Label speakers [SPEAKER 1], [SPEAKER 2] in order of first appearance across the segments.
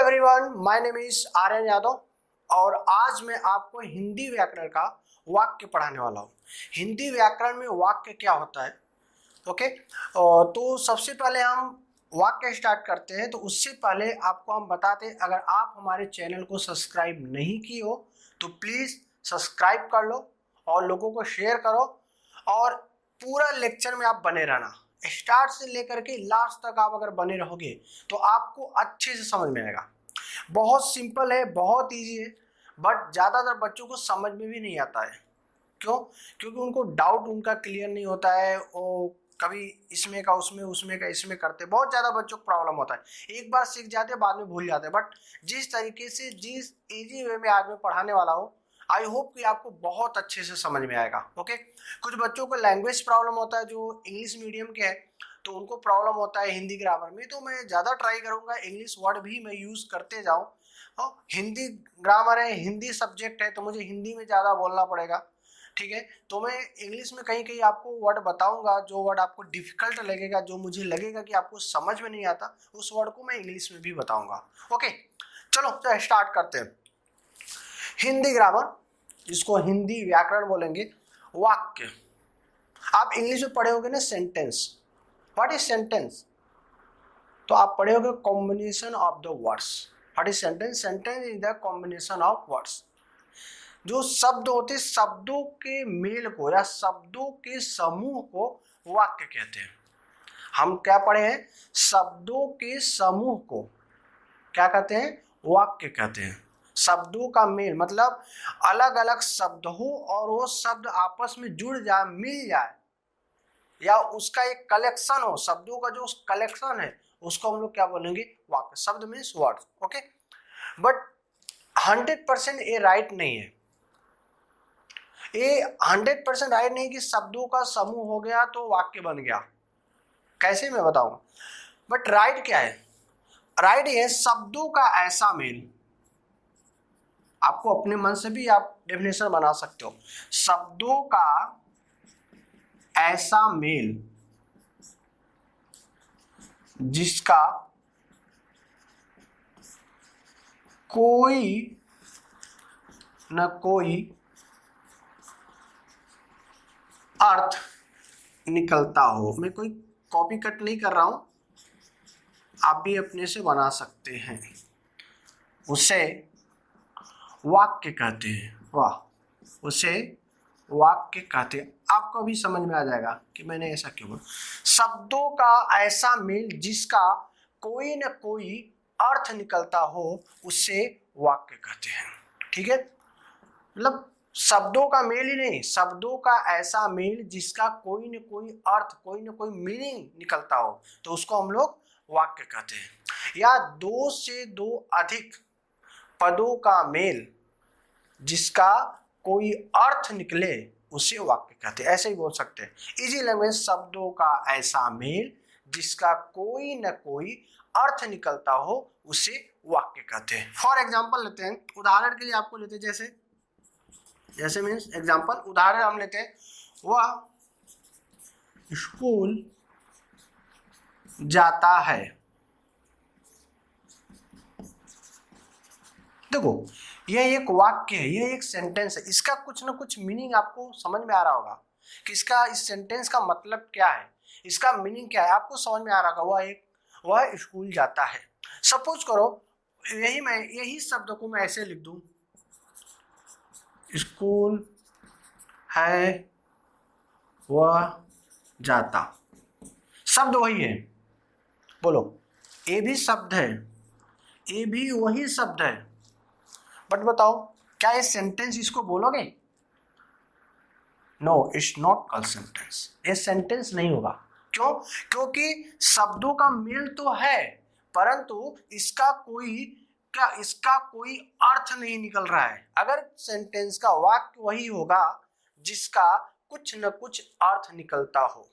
[SPEAKER 1] Everyone, my name is Aryan Yadav और आज मैं आपको हिंदी व्याकरण का वाक्य पढ़ाने वाला हूँ। हिंदी व्याकरण में वाक्य क्या होता है, ओके। तो सबसे पहले हम वाक्य स्टार्ट करते हैं। तो उससे पहले आपको हम बताते हैं, अगर आप हमारे चैनल को सब्सक्राइब नहीं किए हो तो प्लीज़ सब्सक्राइब कर लो और लोगों को शेयर करो और पूरा लेक्चर में आप बने रहना। स्टार्ट से लेकर के लास्ट तक आप अगर बने रहोगे तो आपको अच्छे से समझ में आएगा। बहुत सिंपल है, बहुत इजी है, बट ज़्यादातर बच्चों को समझ में भी नहीं आता है। क्यों? क्योंकि उनको डाउट उनका क्लियर नहीं होता है। वो कभी इसमें का उसमें, उसमें का इसमें करते, बहुत ज़्यादा बच्चों को प्रॉब्लम होता है। एक बार सीख जाते हैं, बाद में भूल जाते हैं। बट जिस तरीके से, जिस इजी वे में आज मैं पढ़ाने वाला हूँ, आई होप कि आपको बहुत अच्छे से समझ में आएगा। ओके। कुछ बच्चों को लैंग्वेज प्रॉब्लम होता है जो इंग्लिश मीडियम के हैं, तो उनको प्रॉब्लम होता है हिंदी ग्रामर में। तो मैं ज़्यादा ट्राई करूँगा इंग्लिश वर्ड भी मैं यूज़ करते जाऊँ। हिंदी ग्रामर है, हिंदी सब्जेक्ट है, तो मुझे हिंदी में ज़्यादा बोलना पड़ेगा, ठीक है। तो मैं इंग्लिश में कहीं कहीं आपको वर्ड बताऊंगा, जो वर्ड आपको डिफिकल्ट लगेगा, जो मुझे लगेगा कि आपको समझ में नहीं आता, उस वर्ड को मैं इंग्लिश में भी बताऊंगा। ओके, चलो तो स्टार्ट करते हैं। हिंदी ग्रामर, जिसको हिंदी व्याकरण बोलेंगे, वाक्य। आप इंग्लिश में पढ़े होंगे ना सेंटेंस। What is sentence? तो आप पढ़े होंगे combination of the words. What is sentence? Sentence is the combination of words. जो शब्द होते हैं, शब्दों के मेल को या शब्दों के समूह को वाक्य कहते हैं। हम क्या पढ़े हैं? शब्दों के समूह को क्या कहते हैं? वाक्य कहते हैं। शब्दों का मेल मतलब अलग अलग शब्द हो और वो शब्द आपस में जुड़ जाए, मिल जाए, या उसका एक कलेक्शन हो। शब्दों का जो कलेक्शन है उसको हम लोग क्या बोलेंगे? वाक्य। शब्द मीन्स वर्ड्स, ओके। बट 100% ये राइट नहीं है। ये 100% राइट नहीं कि शब्दों का समूह हो गया तो वाक्य बन गया। कैसे, मैं बताऊं। बट राइट क्या है? राइट है शब्दों का ऐसा मेल। आपको अपने मन से भी आप डेफिनेशन बना सकते हो। शब्दों का ऐसा मेल जिसका कोई न कोई अर्थ निकलता हो। मैं कोई कॉपी कट नहीं कर रहा हूं, आप भी अपने से बना सकते हैं। उसे वाक्य कहते हैं। वाह, उसे वाक्य कहते हैं। आपको भी समझ में आ जाएगा कि मैंने ऐसा क्यों बोला। शब्दों का ऐसा मेल जिसका कोई न कोई अर्थ निकलता हो, उसे वाक्य कहते हैं, ठीक है। मतलब शब्दों का मेल ही नहीं, शब्दों का ऐसा मेल जिसका कोई न कोई अर्थ, कोई न कोई मीनिंग निकलता हो, तो उसको हम लोग वाक्य कहते हैं। या दो से दो अधिक पदों का मेल जिसका कोई अर्थ निकले, उसे वाक्य कहते हैं। ऐसे ही बोल सकते हैं इजी लैंग्वेज। शब्दों का ऐसा मेल जिसका कोई न कोई अर्थ निकलता हो, उसे वाक्य कहते हैं। फॉर एग्जाम्पल लेते हैं, उदाहरण के लिए आपको लेते हैं, जैसे मीन्स एग्जाम्पल, उदाहरण हम लेते हैं। वह स्कूल जाता है। देखो, यह एक वाक्य है, यह एक सेंटेंस है। इसका कुछ ना कुछ मीनिंग आपको समझ में आ रहा होगा कि इसका, इस सेंटेंस का मतलब क्या है, इसका मीनिंग क्या है, आपको समझ में आ रहा होगा। वह स्कूल जाता है। सपोज करो यही शब्द को मैं ऐसे लिख दूं, स्कूल है, वह जाता। शब्द वही है, बोलो। ये भी शब्द है, ये भी वही शब्द है, बट बताओ क्या ये सेंटेंस इसको बोलोगे? No, it's not called sentence. ये सेंटेंस नहीं होगा। क्यों? क्योंकि शब्दों का मेल तो है, परंतु इसका कोई अर्थ नहीं निकल रहा है। अगर सेंटेंस का वाक्य वही होगा जिसका कुछ न कुछ अर्थ निकलता हो।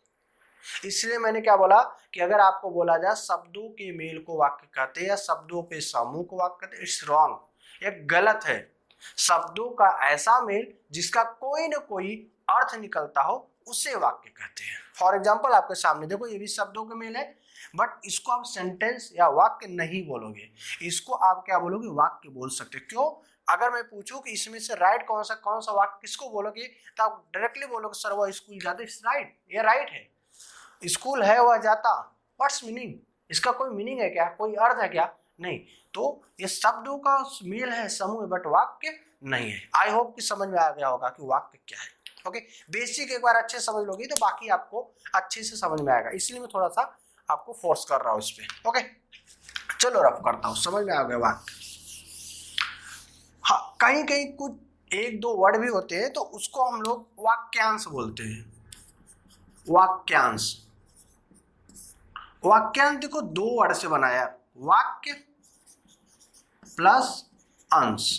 [SPEAKER 1] इसलिए मैंने क्या बोला कि अगर आपको बोला जाए शब्दों के मेल को वाक्य कहते हैं या शब्दों के समूह को वाक्य कहते हैं, इट्स रॉन्ग, ये गलत है। शब्दों का ऐसा मेल जिसका कोई न कोई अर्थ निकलता हो, उसे वाक्य कहते हैं। फॉर एग्जाम्पल आपके सामने देखो, ये भी शब्दों का मेल है, बट इसको आप सेंटेंस या वाक्य नहीं बोलोगे, इसको आप क्या बोलोगे, वाक्य बोल सकते हो। क्यों? अगर मैं पूछूं कि इसमें से राइट कौन सा वाक्य किसको बोलोगे, तो आप डायरेक्टली बोलोगे सर वह स्कूल जाता, इट्स राइट, ये राइट है। स्कूल है वह जाता, व्हाट्स मीनिंग, इसका कोई मीनिंग है क्या, कोई अर्थ है क्या? नहीं। तो ये शब्दों का मेल है, समूह, बट वाक्य नहीं है। आई होप कि समझ में आ गया होगा कि वाक्य क्या है। ओके, बेसिक एक बार अच्छे समझ लोगे तो बाकी आपको अच्छे से समझ में आएगा, इसलिए मैं थोड़ा सा आपको फोर्स कर रहा हूँ इस पे। ओके, चलो रफ करता हूँ, समझ में आ गया वाक्य। हाँ, कहीं कहीं कुछ एक दो वर्ड भी होते हैं तो उसको हम लोग वाक्यांश बोलते हैं। वाक्यांश, वाक्यांश देखो दो वर्ड से बनाया, वाक्य प्लस अंश,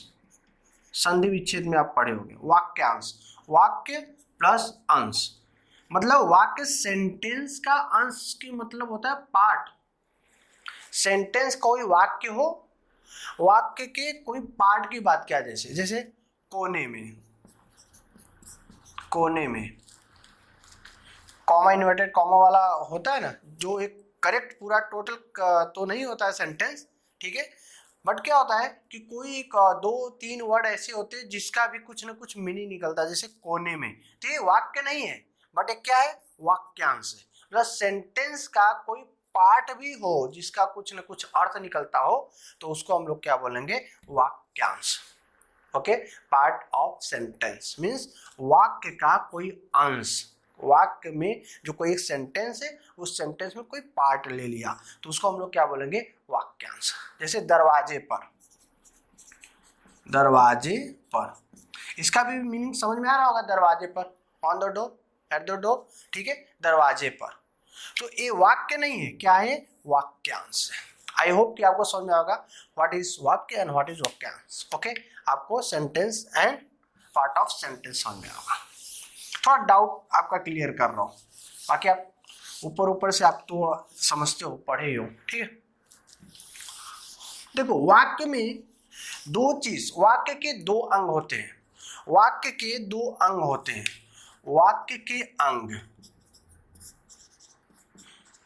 [SPEAKER 1] संधि विच्छेद में आप पढ़े होंगे। वाक्यांश, वाक्य प्लस अंश, मतलब वाक्य सेंटेंस का अंश की मतलब होता है पार्ट। सेंटेंस कोई वाक्य हो, वाक्य के कोई पार्ट की बात किया, जैसे कोने में, कोने में कॉमा इन्वर्टेड कॉमा वाला होता है ना, जो एक करेक्ट पूरा टोटल तो नहीं होता है सेंटेंस, ठीक है, बट क्या होता है कि कोई दो तीन वर्ड ऐसे होते हैं जिसका भी कुछ ना कुछ मीनिंग निकलता है, जैसे कोने में, तो ये वाक्य नहीं है बट एक क्या है, वाक्यांश है। मतलब सेंटेंस का कोई पार्ट भी हो जिसका कुछ ना कुछ अर्थ निकलता हो तो उसको हम लोग क्या बोलेंगे, वाक्यांश। Okay, part of sentence means वाक्य का कोई अंश, वाक्य में जो कोई एक सेंटेंस है उस सेंटेंस में कोई पार्ट ले लिया तो उसको हम लोग क्या बोलेंगे, वाक्यांश। जैसे दरवाजे पर, दरवाजे पर, इसका भी मीनिंग समझ में आ रहा होगा, दरवाजे पर, on the door, at the door, ठीक है, दरवाजे पर। तो ये वाक्य नहीं है, क्या है, वाक्यांश। आई होप कि आपको समझ में आएगा व्हाट इज वाक्य एंड व्हाट इज वाक्यांश। ओके, आपको sentence and part of sentence समझ में आएगा। थोड़ा डाउट आपका क्लियर कर रहा हूँ, बाकी आप ऊपर ऊपर से आप तो समझते हो, पढ़े हो, ठीक है। देखो वाक्य में दो चीज, वाक्य के दो अंग होते हैं, वाक्य के दो अंग होते हैं, वाक्य के अंग,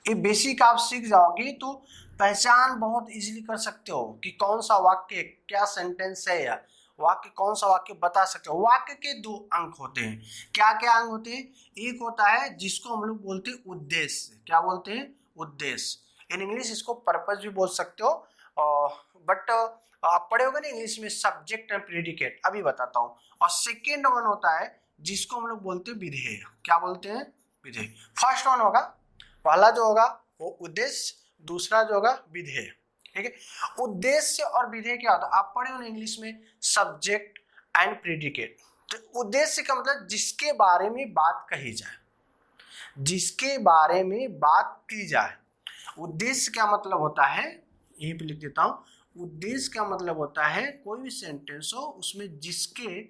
[SPEAKER 1] ये बेसिक आप सीख जाओगे तो पहचान बहुत इजीली कर सकते हो कि कौन सा वाक्य, क्या सेंटेंस है, या वाक्य कौन सा वाक्य बता सकते हो। वाक्य के दो अंग होते हैं, क्या क्या अंग होते हैं, एक होता है जिसको हम लोग बोलते हैं उद्देश्य, क्या बोलते हैं, उद्देश्य। इन इंग्लिश इसको पर्पस भी बोल सकते हो, बट आप पढ़े होगे ना इंग्लिश में सब्जेक्ट एंड प्रेडिकेट, अभी बताता हूँ। और सेकेंड वन होता है जिसको हम लोग बोलते हैं विधेय, क्या बोलते हैं, विधेय। फर्स्ट वन होगा, पहला जो होगा वो उद्देश्य, दूसरा जो होगा विधेय, ठीक है। उद्देश्य और विधेय क्या होता है, आप पढ़े हो ना इंग्लिश में सब्जेक्ट एंड प्रेडिकेट। तो उद्देश्य का मतलब जिसके बारे में बात कही जाए, जिसके बारे में बात की जाए। उद्देश्य क्या मतलब होता है, यहीं पे लिख देता हूं, उद्देश्य का मतलब होता है कोई भी सेंटेंस हो उसमें जिसके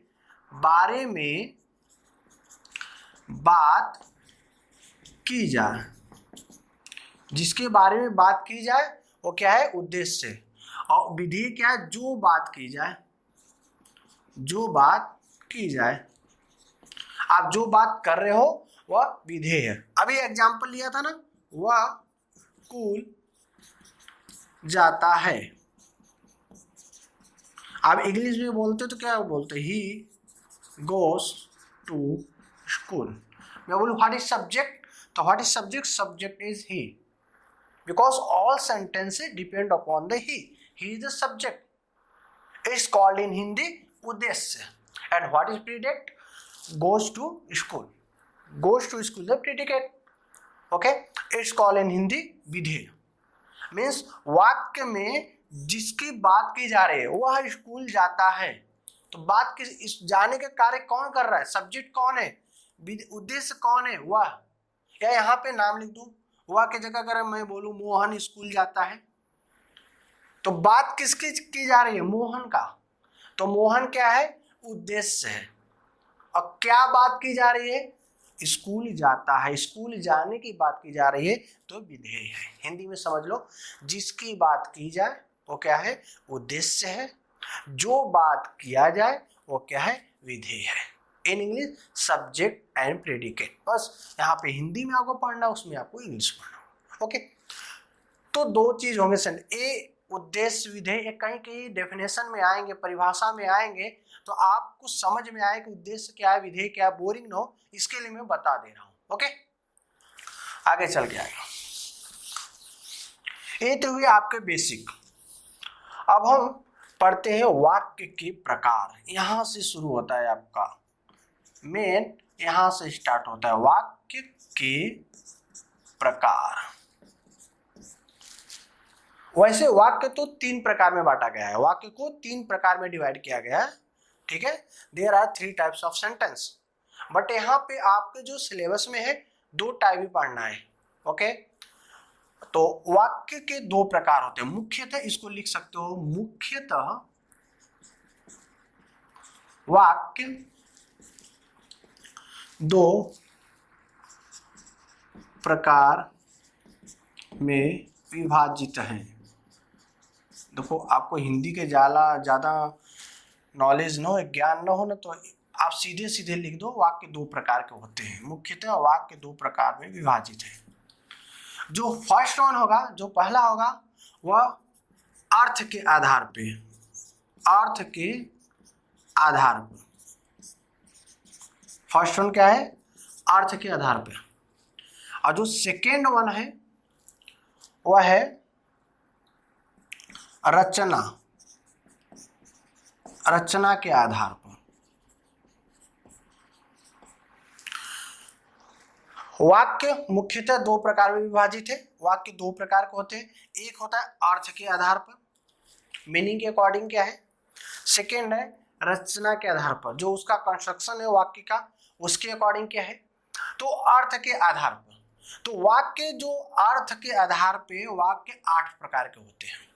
[SPEAKER 1] बारे में बात की जाए, जिसके बारे में बात की जाए वो क्या है, उद्देश्य। और विधि क्या है, जो बात की जाए, जो बात की जाए, आप जो बात कर रहे हो वह विधेय है। अभी एग्जांपल लिया था ना, वह स्कूल जाता है, आप इंग्लिश में बोलते तो क्या बोलते, ही गोस टू स्कूल। मैं बोलूँ व्हाट इज सब्जेक्ट, तो what is subject, subject is he, because all sentences depend upon the he is the subject. It's called in Hindi उद्देश्य। and what is predicate, goes to school, goes to school the predicate, okay, it's called in Hindi विधेय। means वाक्य में जिसकी बात की जा रही है वह स्कूल जाता है, तो बात की इस जाने का कार्य कौन कर रहा है, सब्जेक्ट कौन है, उद्देश्य कौन है, वह। या यहाँ पे नाम लिख दूं, वह की जगह अगर मैं बोलूं मोहन स्कूल जाता है, तो बात किसकी की जा रही है, मोहन का, तो मोहन क्या है, उद्देश्य है। और क्या बात की जा रही है, स्कूल जाता है, स्कूल जाने की बात की जा रही है तो विधेय है। हिंदी में समझ लो, जिसकी बात की जाए वो क्या है, उद्देश्य है, जो बात किया जाए वो क्या है, विधेय है। In English subject and predicate. बस यहाँ पे हिंदी में आपको पढ़ना, उसमें आपको इंग्लिश पढ़ना। ओके, तो दो चीज होंगे ए उद्देश्य विधेय, ये कहीं कहीं डेफिनेशन में आएंगे, परिभाषा में आएंगे, तो आपको समझ में आए कि उद्देश्य क्या है, विधेय क्या है, बोरिंग न हो इसके लिए मैं बता दे रहा हूं। ओके, आगे चल के आएगा। ये तो हुए आपके बेसिक। अब हम पढ़ते हैं वाक्य के प्रकार। यहां से शुरू होता है आपका मेन, यहां से स्टार्ट होता है वाक्य के प्रकार। वैसे वाक्य तो तीन प्रकार में बांटा गया है, वाक्य को तीन प्रकार में डिवाइड किया गया है, ठीक है। There are 3 types of sentence, but यहाँ पे आपके जो सिलेबस में है 2 टाइप ही पढ़ना है। ओके, तो वाक्य के 2 प्रकार होते हैं मुख्यतः, इसको लिख सकते हो मुख्यतः वाक्य 2 प्रकार में विभाजित हैं। देखो, आपको हिंदी के ज़्यादा नॉलेज न हो, ज्ञान न हो ना, तो आप सीधे सीधे लिख दो वाक्य 2 प्रकार के होते हैं, मुख्यतः वाक्य 2 प्रकार में विभाजित है। जो फर्स्ट वन होगा, जो पहला होगा, वह अर्थ के आधार पे, अर्थ के आधार पर। फर्स्ट वन क्या है? अर्थ के आधार पे। और जो सेकेंड वन है वह है रचना, रचना के आधार पर। वाक्य मुख्यतः 2 प्रकार में विभाजित है। वाक्य 2 प्रकार के होते हैं, एक होता है अर्थ के आधार पर, मीनिंग के अकॉर्डिंग क्या है, सेकेंड है रचना के आधार पर, जो उसका कंस्ट्रक्शन है वाक्य का, उसके अकॉर्डिंग क्या है, तो अर्थ के आधार पर। तो वाक्य जो अर्थ के आधार पे, वाक्य 8 प्रकार के होते हैं।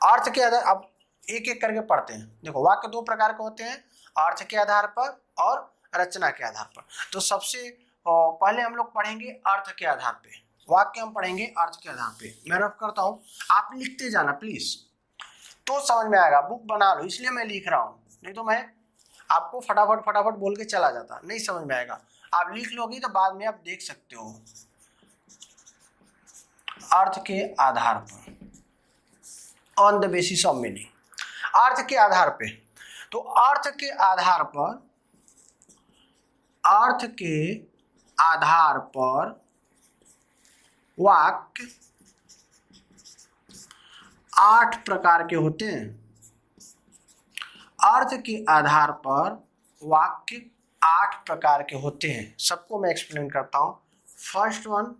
[SPEAKER 1] अर्थ के आधार, अब एक एक करके पढ़ते हैं। देखो, वाक्य 2 प्रकार के होते हैं, अर्थ के आधार पर और रचना के आधार पर। तो सबसे पहले हम लोग पढ़ेंगे अर्थ के आधार पे, वाक्य हम पढ़ेंगे अर्थ के आधार पे। मैं रफ करता हूँ, आप लिखते जाना प्लीज, तो समझ में आएगा। बुक बना लो, इसलिए मैं लिख रहा हूँ, नहीं तो मैं आपको फटाफट बोल के चला जाता, नहीं समझ में आएगा। आप लिख लोगे तो बाद में आप देख सकते हो। अर्थ के आधार पर, on the basis of meaning, अर्थ के आधार पे। तो अर्थ के आधार पर, अर्थ के आधार पर वाक्य 8 प्रकार के होते हैं। अर्थ के आधार पर वाक्य 8 प्रकार के होते हैं। सबको मैं एक्सप्लेन करता हूं। फर्स्ट वन,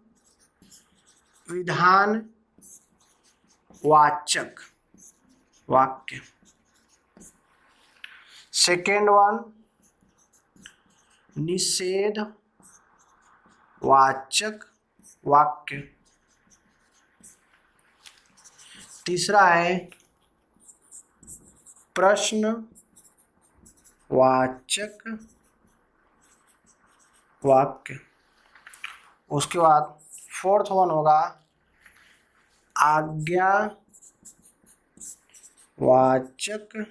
[SPEAKER 1] विधान वाचक वाक्य। सेकेंड वन, निषेध वाचक वाक्य। तीसरा है प्रश्न वाचक वाक्य। उसके बाद फोर्थ वन होगा आज्ञा वाचक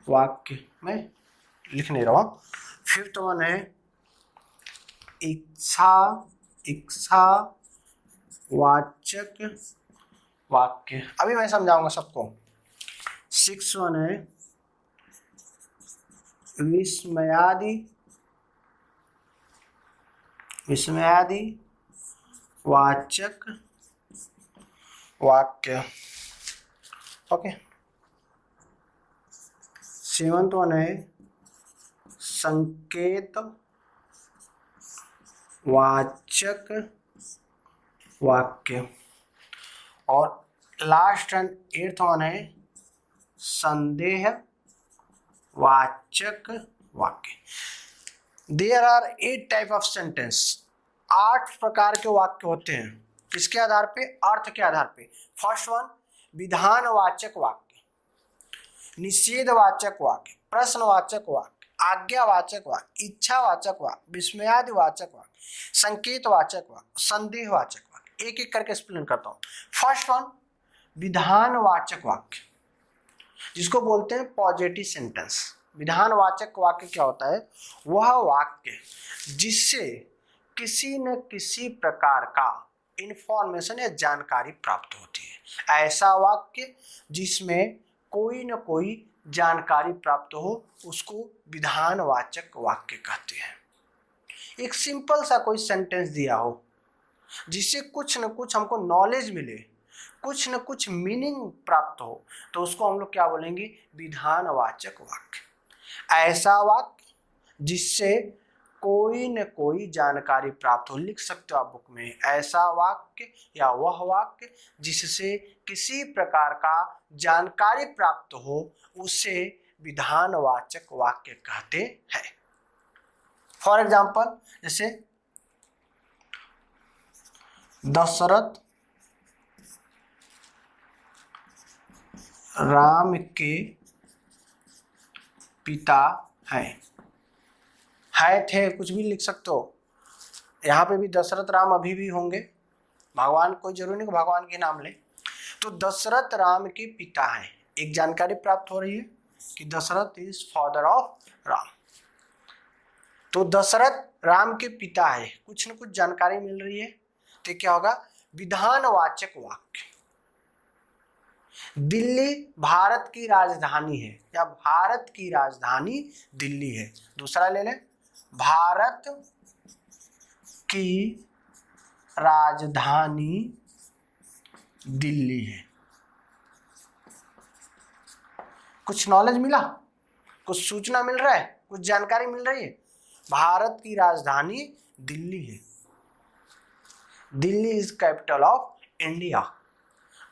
[SPEAKER 1] वाक्य। मैं लिख नहीं रहा हूँ। फिफ्थ वन है इच्छा वाचक वाक्य। अभी मैं समझाऊंगा सबको। सिक्स वन है विस्मयादि वाचक वाक्य। ओके। सेवंथ वन है संकेत वाचक वाक्य। और लास्ट एंड एट्थ वन है संदेह वाचक वाक्य। There are 8 type of sentence. 8 प्रकार के वाक्य होते हैं। किसके आधार पे? अर्थ के आधार पे। फर्स्ट वन विधानवाचक वाक्य, निषेधवाचक वाक्य, प्रश्नवाचक वाक्य, आज्ञावाचक वाक्य, इच्छावाचक वाक्य, विस्मयादिवाचक वाक्य, संकेतवाचक वाक्य, संदेहवाचक वाक्य। एक एक करके एक्सप्लेन करता हूं। फर्स्ट वन विधानवाचक वाक्य, जिसको बोलते हैं पॉजिटिव सेंटेंस। विधानवाचक वाक्य क्या होता है? वह वाक्य जिससे किसी न किसी प्रकार का इंफॉर्मेशन या जानकारी प्राप्त होती है। ऐसा वाक्य जिसमें कोई न कोई जानकारी प्राप्त हो उसको विधानवाचक वाक्य कहते हैं। एक सिंपल सा कोई सेंटेंस दिया हो जिससे कुछ न कुछ हमको नॉलेज मिले, कुछ न कुछ मीनिंग प्राप्त हो, तो उसको हम लोग क्या बोलेंगे? विधानवाचक वाक्य। ऐसा वाक्य जिससे कोई न कोई जानकारी प्राप्त हो, लिख सकते हो आप बुक में, ऐसा वाक्य या वह वाक्य जिससे किसी प्रकार का जानकारी प्राप्त हो उसे विधानवाचक वाक्य कहते हैं। फॉर एग्जाम्पल, जैसे दशरथ राम के पिता हैं, है थे कुछ भी लिख सकते हो। यहाँ पे भी दशरथ राम अभी भी होंगे, भगवान कोई जरूरी नहीं कि भगवान के नाम ले। तो दशरथ राम के पिता हैं, एक जानकारी प्राप्त हो रही है कि Dashrath is father of Ram. तो दशरथ राम के पिता है, कुछ न कुछ जानकारी मिल रही है, तो क्या होगा? विधानवाचक वाक्य। दिल्ली भारत की राजधानी है या भारत की राजधानी दिल्ली है। दूसरा ले लें, भारत की राजधानी दिल्ली है। कुछ नॉलेज मिला, कुछ सूचना मिल रहा है, कुछ जानकारी मिल रही है। भारत की राजधानी दिल्ली है। Delhi is capital of India.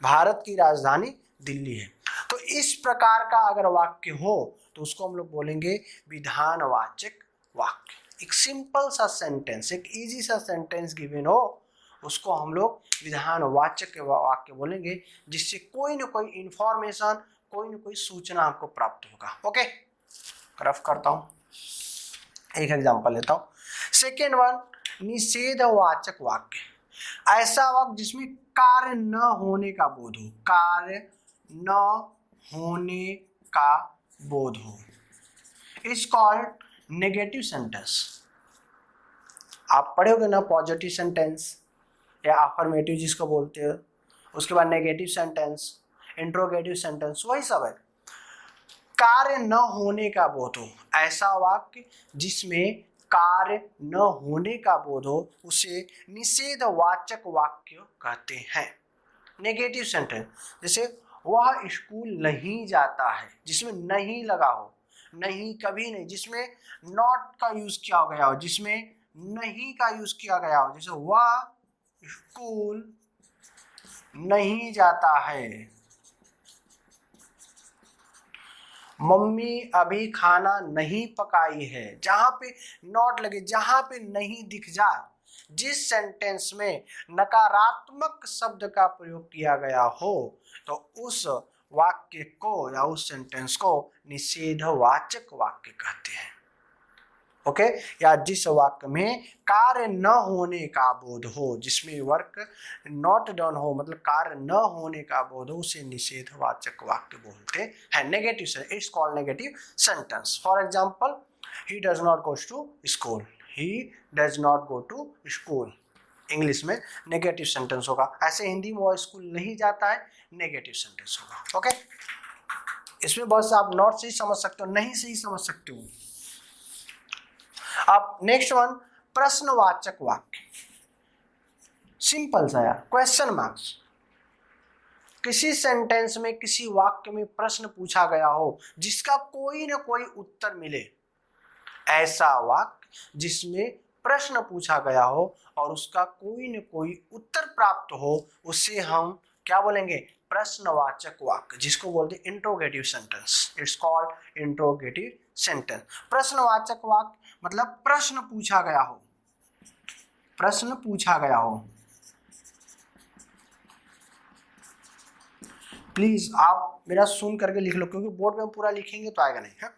[SPEAKER 1] Bharat की राजधानी दिल्ली है। तो इस प्रकार का अगर वाक्य हो तो उसको हम लोग बोलेंगे विधानवाचक वाक्य। एक सिंपल सा सेंटेंस, एक इजी सा सेंटेंस गिवन हो उसको हम लोग विधानवाचक वाक्य बोलेंगे, जिससे कोई न कोई इंफॉर्मेशन, कोई न कोई सूचना आपको प्राप्त होगा। ओके, रफ करता हूं, एक एग्जांपल लेता हूं। सेकेंड वन, निषेधवाचक वाक्य। ऐसा वाक्य जिसमें कार्य न होने का बोध हो, कार्य न होने का बोध हो, इज कॉल्ड नेगेटिव सेंटेंस। आप पढ़ोगे ना पॉजिटिव सेंटेंस या अफर्मेटिव जिसको बोलते हो, उसके बाद नेगेटिव सेंटेंस, इंट्रोगेटिव सेंटेंस, वही सब है। कार्य न होने का बोध हो, ऐसा वाक्य जिसमें कार्य न होने का बोध हो उसे निषेधवाचक वाक्य कहते हैं। नेगेटिव सेंटेंस, जैसे वह स्कूल नहीं जाता है, जिसमें नहीं लगा हो, नहीं कभी नहीं, जिसमें नॉट का यूज किया गया हो, जिसमें नहीं का यूज किया गया हो, जैसे वह स्कूल नहीं जाता है, मम्मी अभी खाना नहीं पकाई है। जहां पे नॉट लगे, जहां पे नहीं दिख जाए, जिस सेंटेंस में नकारात्मक शब्द का प्रयोग किया गया हो, तो उस वाक्य को या उस सेंटेंस को निषेधवाचक वाक्य कहते हैं। ओके, या जिस वाक्य में कार्य न होने का बोध हो, जिसमें वर्क नॉट डन हो, मतलब कार्य न होने का बोध हो, उसे निषेधवाचक वाक्य बोलते हैं। Negative sentence, it's called negative sentence. For example, he does not goes to school, he does not go to school, English में नेगेटिव सेंटेंस होगा। ऐसे हिंदी में वो स्कूल नहीं जाता है, नेगेटिव सेंटेंस होगा। ओके, इसमें बहुत से आप नॉट से ही समझ सकते हो, नहीं से ही समझ सकते हो। अब नेक्स्ट वन, प्रश्नवाचक वाक्य। सिंपल सा यार, क्वेश्चन मार्क्स। किसी सेंटेंस में, किसी वाक्य में प्रश्न पूछा गया हो जिसका कोई न कोई उत्तर मिले, ऐसा वाक्य जिसमें प्रश्न पूछा गया हो और उसका कोई न कोई उत्तर प्राप्त हो, उसे हम क्या बोलेंगे? प्रश्नवाचक वाक्य, जिसको बोलते हैं interrogative sentence. It's called interrogative sentence. प्रश्नवाचक वाक्य मतलब प्रश्न पूछा गया हो, प्रश्न पूछा गया हो। प्लीज आप मेरा सुन करके लिख लो, क्योंकि बोर्ड में पूरा लिखेंगे तो आएगा नहीं है।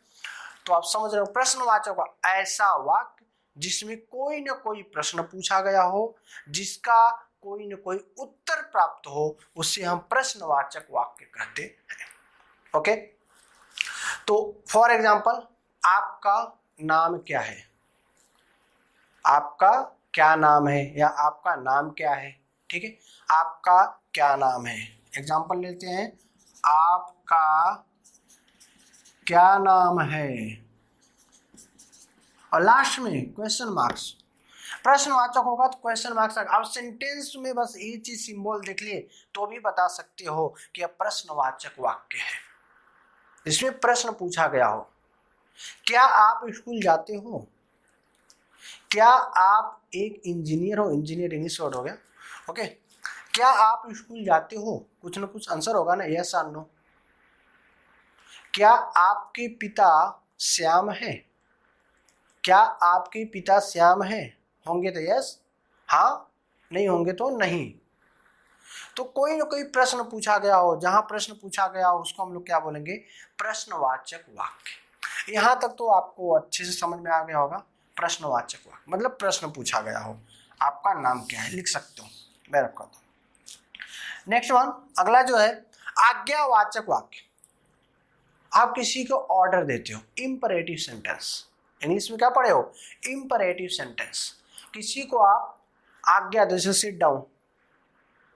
[SPEAKER 1] तो आप समझ रहे हो, प्रश्नवाचक वाक्य ऐसा वाक्य जिसमें कोई न कोई प्रश्न पूछा गया हो, जिसका कोई न कोई उत्तर प्राप्त हो, उसे हम प्रश्नवाचक वाक्य कहते हैं। ओके, तो फॉर एग्जांपल, आपका नाम क्या है, आपका क्या नाम है, या आपका नाम क्या है, ठीक है, आपका क्या नाम है। एग्जाम्पल लेते हैं, आपका क्या नाम है, और लास्ट में क्वेश्चन मार्क्स, प्रश्नवाचक होगा तो क्वेश्चन मार्क्स। आप सेंटेंस में बस ये चीज सिंबल देख लिए तो भी बता सकते हो कि यह प्रश्नवाचक वाक्य है, इसमें प्रश्न पूछा गया हो। क्या आप स्कूल जाते हो, क्या आप एक इंजीनियर हो, इंजीनियर इंग्लिश वर्ड हो गया, ओके। क्या आप स्कूल जाते हो, कुछ ना कुछ आंसर होगा ना, यस और नो। क्या आपके पिता श्याम है, क्या आपके पिता श्याम है, होंगे तो यस, हाँ, नहीं होंगे तो नहीं। तो कोई ना कोई प्रश्न पूछा गया हो, जहां प्रश्न पूछा गया हो उसको हम लोग क्या बोलेंगे, प्रश्नवाचक वाक्य। यहां तक तो आपको अच्छे से समझ में आ गया होगा। प्रश्नवाचक वाक्य मतलब प्रश्न पूछा गया हो, आपका नाम क्या है, लिख सकते हो, मैं रखता हूं। नेक्स्ट वन, अगला जो है आज्ञावाचक वाक्य। आप किसी को ऑर्डर देते हो, इंपरेटिव सेंटेंस, इंग्लिश में क्या पढ़े हो, इंपरेटिव सेंटेंस। किसी को आप आज्ञा, जैसे sit down,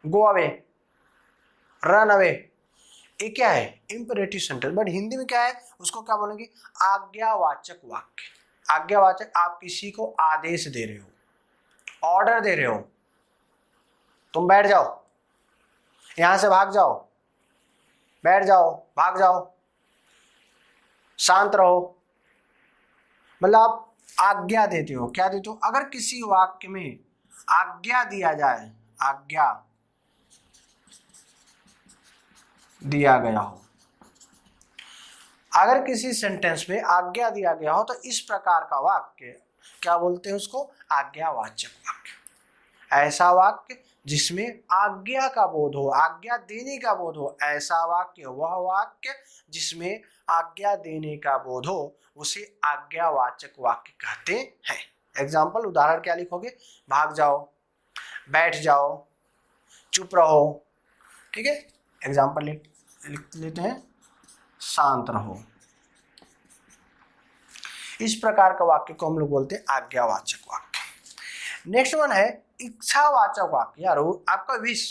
[SPEAKER 1] go away, run away, ये क्या है, इंपरेटिव सेंटेंस। बट हिंदी में क्या है, उसको क्या बोलेंगे, आज्ञावाचक वाक्य। आज्ञावाचक, आप किसी को आदेश दे रहे हो, ऑर्डर दे रहे हो, तुम बैठ जाओ, यहां से भाग जाओ, बैठ जाओ, भाग जाओ, शांत रहो, मतलब आप आज्ञा देते हो। क्या देते हो, अगर किसी वाक्य में आज्ञा दिया जाए, आज्ञा दिया गया हो, अगर किसी सेंटेंस में आज्ञा दिया गया हो तो इस प्रकार का वाक्य क्या बोलते हैं, उसको आज्ञावाचक वाक्य। ऐसा वाक्य जिसमें आज्ञा का बोध हो, आज्ञा देने का बोध हो, ऐसा वाक्य, वह वाक्य जिसमें आज्ञा देने का बोध हो, उसे आज्ञावाचक वाक्य कहते हैं। एग्जाम्पल, उदाहरण क्या लिखोगे, भाग जाओ, बैठ जाओ, चुप रहो, ठीक है। एग्जाम्पल लिख लेते हैं, शांत रहो। इस प्रकार का वाक्य को हम लोग बोलते हैं आज्ञावाचक वाक्य। नेक्स्ट वन है इच्छावाचक वाक्य। यार आपका विश,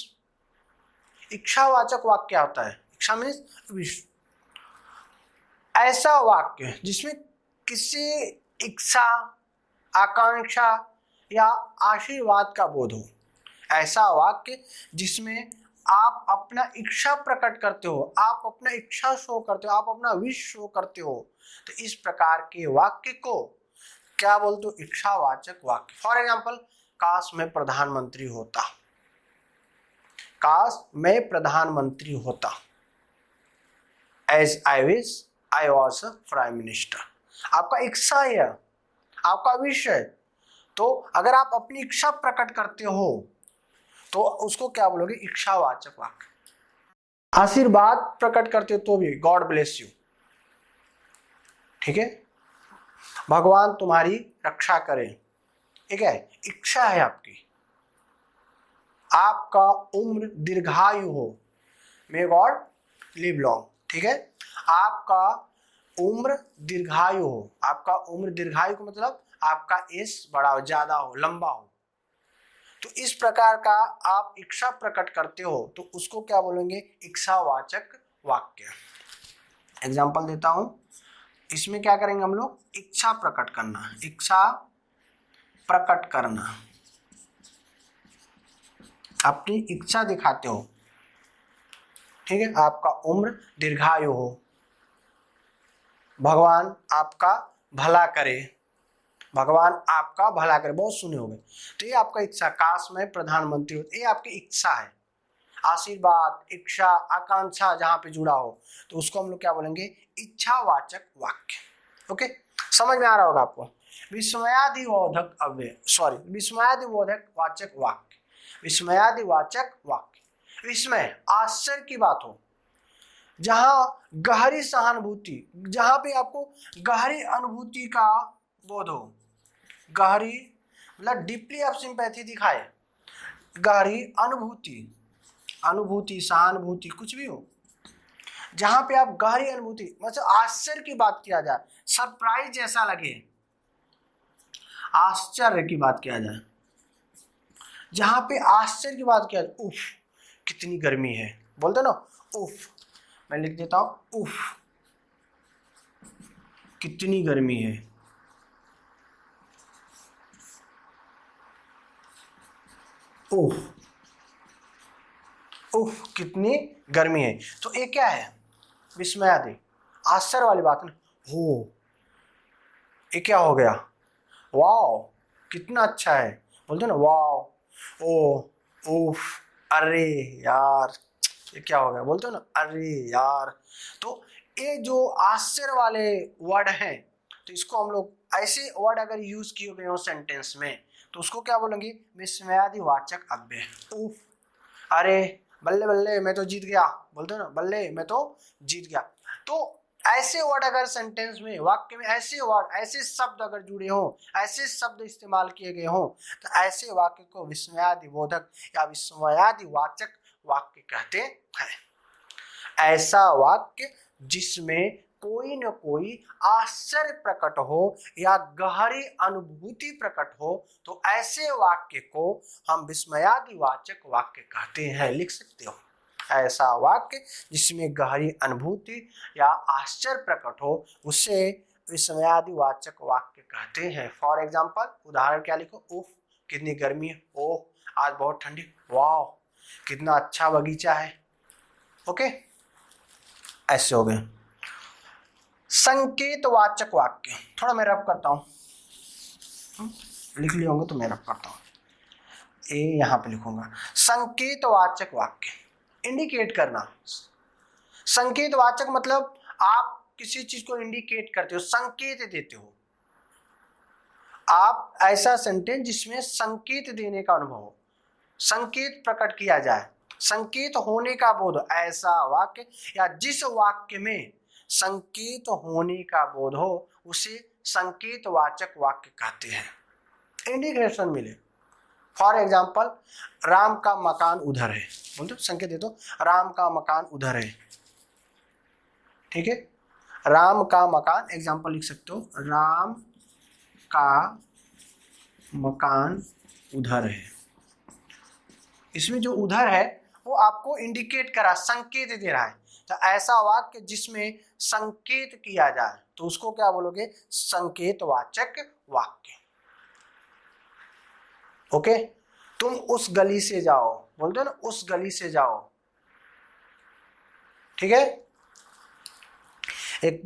[SPEAKER 1] इच्छावाचक वाक्य क्या होता है, इच्छा मीन्स विश। ऐसा वाक्य जिसमें किसी इच्छा, आकांक्षा या आशीर्वाद का बोध हो, ऐसा वाक्य जिसमें आप अपना इच्छा प्रकट करते हो, आप अपना इच्छा शो करते हो, आप अपना विश शो करते हो, तो इस प्रकार के वाक्य को क्या बोलते हो, इच्छावाचक वाक्य। फॉर एग्जाम्पल, काश मैं प्रधानमंत्री होता, काश मैं प्रधानमंत्री होता, as I wish I was prime minister. आपका इच्छा है, आपका विश है, तो अगर आप अपनी इच्छा प्रकट करते हो तो उसको क्या बोलोगे, इच्छावाचक वाक्य। आशीर्वाद प्रकट करते हो तो भी गॉड ब्लेस यू, ठीक है, भगवान तुम्हारी रक्षा करे, ठीक है, इच्छा है आपकी। आपका उम्र दीर्घायु हो, मे गॉड लिव लॉन्ग, ठीक है, आपका उम्र दीर्घायु हो। आपका उम्र दीर्घायु का मतलब आपका एज बड़ा हो, ज्यादा हो, लंबा हो। तो इस प्रकार का आप इच्छा प्रकट करते हो तो उसको क्या बोलेंगे, इच्छावाचक वाक्य। एग्जाम्पल देता हूं, इसमें क्या करेंगे हम लोग, इच्छा प्रकट करना, इच्छा प्रकट करना, अपनी इच्छा दिखाते हो, ठीक है। आपका उम्र दीर्घायु हो, भगवान आपका भला करे, भगवान आपका भला करे, बहुत सुने होंगे। तो ये आपका इच्छा, काश में प्रधानमंत्री हो, ये आपकी इच्छा है। आशीर्वाद, इच्छा, आकांक्षा जहां पे जुड़ा हो तो उसको हम लोग क्या बोलेंगे, इच्छावाचक वाक्य। ओके, समझ में आ रहा होगा आपको। विस्मयादिबोधक अव्यय, सॉरी, विस्मयादिबोधक वाचक वाक्य, विस्मयादिवाचक वाक्य। विस्मय, आश्चर्य की बात हो, जहां गहरी सहानुभूति, जहां पे आपको गहरी अनुभूति का बोध हो, गहरी मतलब डीपली आप सिंपैथी दिखाए, गहरी अनुभूति, अनुभूति, सहानुभूति, कुछ भी हो, जहां पे आप गहरी अनुभूति, मतलब आश्चर्य की बात किया जाए, सरप्राइज जैसा लगे, आश्चर्य की बात किया जाए, जहां पे आश्चर्य की बात किया, उफ कितनी गर्मी है, बोलते ना उफ, मैं लिख देता हूं उफ कितनी गर्मी है। उफ, उफ कितनी गर्मी है। तो ये क्या है, विस्मयादि, आश्चर्य वाली बात ना। हो, ये क्या हो गया, वाओ कितना अच्छा है, बोलते ना वाओ, ओ, उफ, अरे यार ये क्या हो गया, बोलते हो ना अरे यार। तो ये जो आश्चर्य वाले वर्ड हैं, तो इसको हम लोग ऐसे वर्ड अगर यूज किए गए हो सेंटेंस में तो उसको क्या बोलेंगे, विस्मयादि वाचक अव्यय। उफ, अरे बल्ले बल्ले मैं तो जीत गया, बोलते हो ना बल्ले मैं तो जीत गया। तो ऐसे वर्ड अगर सेंटेंस में, वाक्य में ऐसे वर्ड, ऐसे शब्द अगर जुड़े हों, ऐसे शब्द इस्तेमाल किए गए हों, तो ऐसे वाक्य को विस्मयादि बोधक या विस्मयादि वाचक वाक्य कहते हैं। ऐसा वाक्य जिसमें कोई न कोई आश्चर्य प्रकट हो या गहरी अनुभूति प्रकट हो, तो ऐसे वाक्य को हम विस्मयादि वाचक वाक्य कहते हैं। लिख सकते हो, ऐसा वाक्य जिसमें गहरी अनुभूति या आश्चर्य प्रकट हो उसे विस्मयादि वाचक वाक्य कहते हैं। फॉर एग्जाम्पल उदाहरण क्या लिखो, उफ कितनी गर्मी है, ओह आज बहुत ठंडी, वाह कितना अच्छा बगीचा है। ओके, ऐसे हो गए। संकेतवाचक वाक्य, थोड़ा मैं रब करता हूं, लिख लिए होंगे तो मैं रब करता हूं, ए यहां पे लिखूंगा। संकेतवाचक वाक्य, इंडिकेट करना। संकेतवाचक मतलब आप किसी चीज को इंडिकेट करते हो, संकेत देते हो। आप ऐसा सेंटेंस जिसमें संकेत देने का अनुभव हो, संकेत प्रकट किया जाए, संकेत होने का बोध, ऐसा वाक्य या जिस वाक्य में संकेत होने का बोध हो उसे संकेतवाचक वाक्य कहते हैं। इंडिकेशन मिले, फॉर एग्जाम्पल राम का मकान उधर है, बोलते संकेत दे दो, राम का मकान उधर है, ठीक है, राम का मकान, एग्जाम्पल लिख सकते हो, राम का मकान उधर है। इसमें जो उधर है वो आपको इंडिकेट करा, संकेत दे रहा है। तो ऐसा वाक्य जिसमें संकेत किया जाए तो उसको क्या बोलोगे, संकेतवाचक वाक्य। ओके, तुम उस गली से जाओ, बोलते हो ना उस गली से जाओ, ठीक है। एक,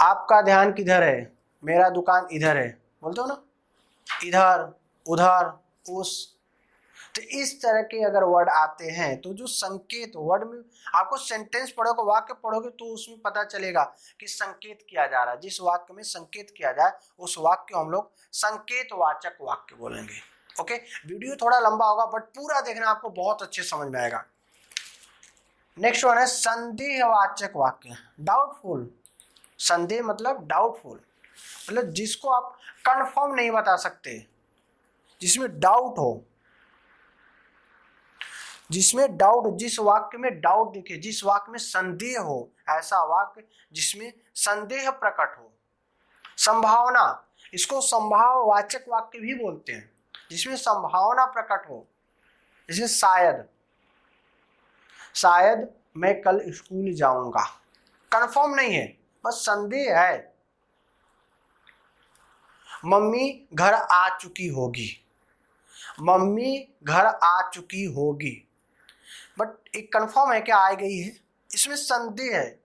[SPEAKER 1] आपका ध्यान किधर है, मेरा दुकान इधर है, बोलते हो ना इधर, उधर, उस। तो इस तरह के अगर वर्ड आते हैं तो जो संकेत वर्ड में, आपको सेंटेंस पढ़ोगे, वाक्य पढ़ोगे तो उसमें पता चलेगा कि संकेत किया जा रहा है। जिस वाक्य में संकेत किया जाए उस वाक्य को हम लोग संकेतवाचक वाक्य बोलेंगे। ओके, वीडियो थोड़ा लंबा होगा बट पूरा देखना, आपको बहुत अच्छे समझ में आएगा। नेक्स्ट वन है संदेहवाचक वाक्य, डाउटफुल। संदेह मतलब डाउटफुल, मतलब जिसको आप कंफर्म नहीं बता सकते, जिसमें डाउट हो, जिसमें डाउट, जिस वाक्य में डाउट दिखे, जिस वाक्य में संदेह हो, ऐसा वाक्य जिसमें संदेह प्रकट हो। संभावना, इसको संभाववाचक वाक्य भी बोलते हैं, जिसमें संभावना प्रकट हो, जैसे शायद, शायद मैं कल स्कूल जाऊंगा, कंफर्म नहीं है बस संदेह है। मम्मी घर आ चुकी होगी, मम्मी घर आ चुकी होगी, बट एक कंफर्म है कि आ गई है, इसमें संदेह है,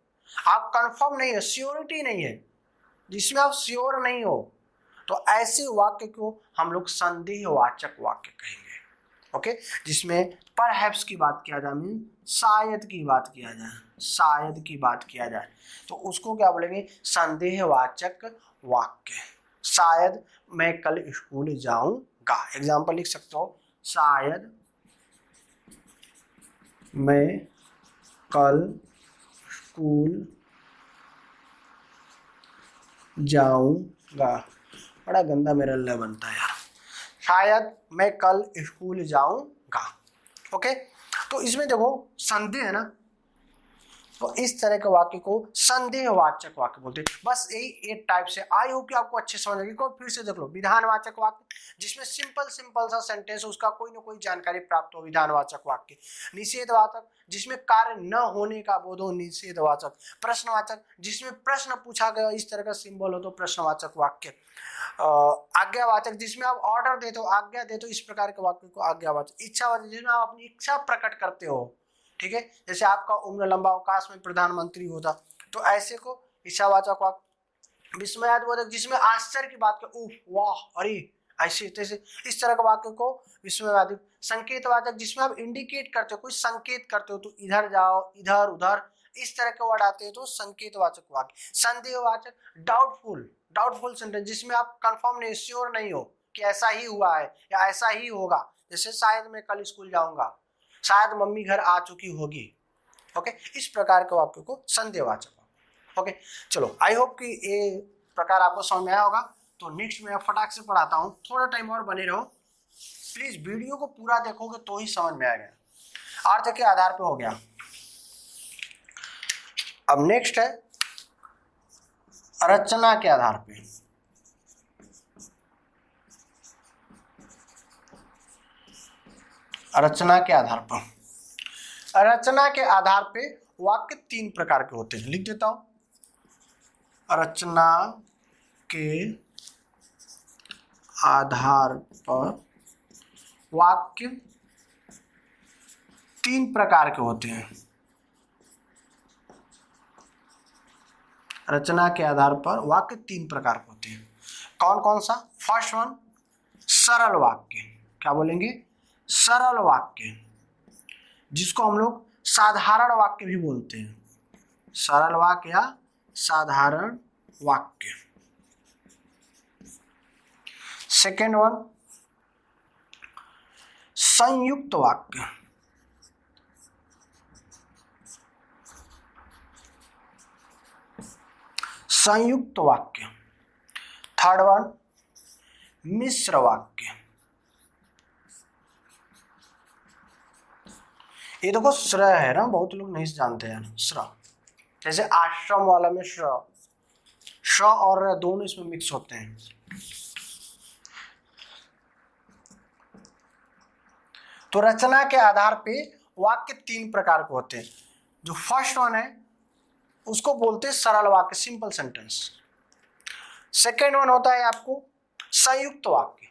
[SPEAKER 1] आप कंफर्म नहीं है, श्योरिटी नहीं है, जिसमें आप श्योर नहीं हो, तो ऐसे वाक्य को हम लोग संदेहवाचक वाक्य कहेंगे। ओके, जिसमें परहैप्स की बात किया जाए, मीन शायद की बात किया जाए, शायद की बात किया जाए तो उसको क्या बोलेंगे, संदेहवाचक वाक्य। शायद मैं कल स्कूल जाऊंगा, एग्जाम्पल लिख सकते हो, शायद मैं कल स्कूल जाऊंगा। बड़ा गंदा मेरा ल बनता है यार, शायद मैं कल स्कूल जाऊंगा। ओके, तो इसमें देखो संदेह है ना, तो इस तरह के वाक्य को संदेहवाचक वाक्य बोलते हैं। बस यही 8 टाइप से। आई होप कि आपको अच्छे समझ लगी। फिर से देख लो, विधानवाचक वाक्य जिसमें सिंपल सा सेंटेंस, उसका कोई ना कोई जानकारी प्राप्त हो, विधानवाचक वाक्य। निषेधवाचक जिसमें कार्य न होने का बोध हो, निषेधवाचक। प्रश्नवाचक जिसमें प्रश्न पूछा गया, इस तरह का सिंबल हो तो प्रश्नवाचक वाक्य। आज्ञावाचक जिसमें आप ऑर्डर देते हो, आज्ञा देते हो, इस प्रकार के वाक्य को आज्ञावाचक। इच्छावाचक जिसमें आप अपनी इच्छा प्रकट करते हो, ठीक है, जैसे आपका उम्र लंबा हो, काश में प्रधानमंत्री होता, तो ऐसे को इच्छावाचक वाक्य। विस्मयादिबोधक जिसमें आश्चर्य की बात कर, उफ, वाह, अरे, ऐसे तैसे, इस तरह के वाक्य को विस्मयादि। संकेतवाचक जिसमें आप इंडिकेट करते हो, कोई संकेत करते हो, तो इधर जाओ, इधर उधर, इस तरह के वर्ड आते हैं तो संकेतवाचक वाक्य। संदेहवाचक डाउटफुल सेंटेंस जिसमें आप कंफर्म नहीं, श्योर नहीं हो कि ऐसा ही हुआ है या ऐसा ही होगा, जैसे शायद मैं कल स्कूल जाऊंगा, शायद मम्मी घर आ चुकी होगी। ओके, इस प्रकार के वाक्य को संदेहवाचक। ओके, चलो, आई होप कि ये प्रकार आपको समझ में आया होगा। तो नेक्स्ट मैं फटाक से पढ़ाता हूँ, थोड़ा टाइम और बने रहो प्लीज। वीडियो को पूरा देखोगे तो ही समझ में आएगा। अर्थ के आधार पे हो गया। अब नेक्स्ट है रचना के आधार पे। रचना के आधार पर, रचना के आधार पे वाक्य 3 प्रकार के होते हैं। लिख देता हूं। रचना के आधार पर वाक्य 3 प्रकार के होते हैं। रचना के आधार पर वाक्य 3 प्रकार के होते हैं। कौन कौन सा? फर्स्ट वन, सरल वाक्य। क्या बोलेंगे? सरल वाक्य, जिसको हम लोग साधारण वाक्य भी बोलते हैं। सरल वाक्य या साधारण वाक्य। सेकेंड वन, संयुक्त वाक्य। संयुक्त वाक्य। थर्ड वन, मिश्र वाक्य। ये देखो श्र है ना, बहुत लोग नहीं जानते हैं श्र। जैसे आश्रम वाला में श्र और दोनों इसमें मिक्स होते हैं। तो रचना के आधार पे वाक्य 3 प्रकार के होते हैं। जो फर्स्ट वन है उसको बोलते हैं सरल वाक्य, सिंपल सेंटेंस। सेकेंड वन होता है आपको संयुक्त वाक्य।